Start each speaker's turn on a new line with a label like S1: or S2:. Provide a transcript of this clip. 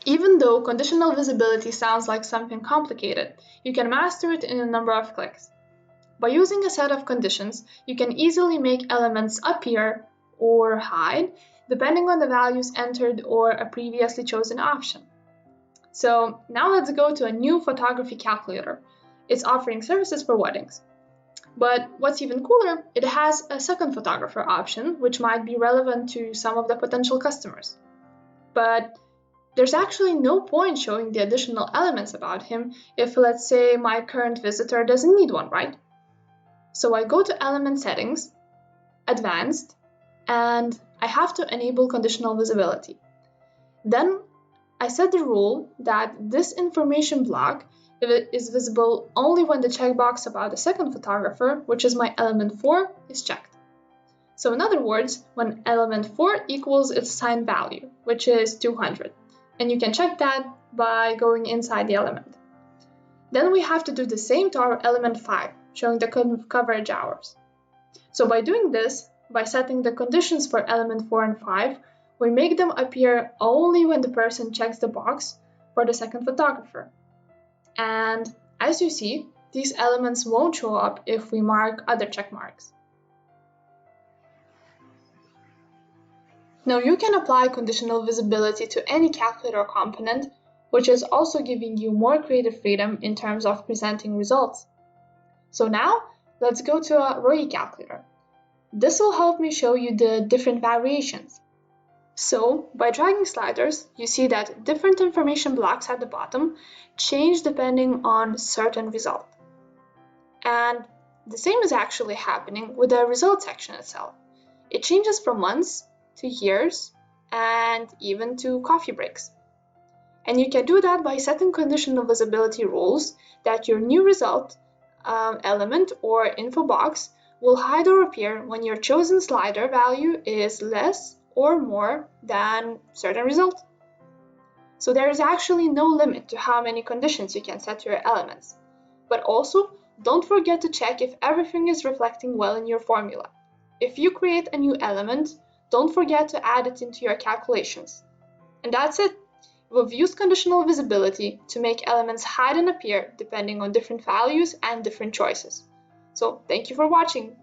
S1: Even though conditional visibility sounds like something complicated, you can master it in a number of clicks. By using a set of conditions, you can easily make elements appear or hide, depending on the values entered or a previously chosen option. So now let's go to a new photography calculator. It's offering services for weddings. But what's even cooler, it has a second photographer option, which might be relevant to some of the potential customers. But there's actually no point showing the additional elements about him if, let's say, my current visitor doesn't need one, right? So I go to Element Settings, Advanced, and I have to enable conditional visibility. Then I set the rule that this information block is visible only when the checkbox about the second photographer, which is my element 4, is checked. So in other words, when element 4 equals its assigned value, which is 200, and you can check that by going inside the element. Then we have to do the same to our element 5, showing the coverage hours. So by doing this, by setting the conditions for element 4 and 5, we make them appear only when the person checks the box for the second photographer. And as you see, these elements won't show up if we mark other check marks. Now you can apply conditional visibility to any calculator component, which is also giving you more creative freedom in terms of presenting results. So now, let's go to a ROI calculator. This will help me show you the different variations. So, by dragging sliders, you see that different information blocks at the bottom change depending on certain result. And the same is actually happening with the result section itself. It changes from months to years and even to coffee breaks. And you can do that by setting conditional visibility rules that your new result element or info box will hide or appear when your chosen slider value is less or more than certain result. So there is actually no limit to how many conditions you can set to your elements. But also, don't forget to check if everything is reflecting well in your formula. If you create a new element, don't forget to add it into your calculations. And that's it. We've used conditional visibility to make elements hide and appear depending on different values and different choices. So thank you for watching.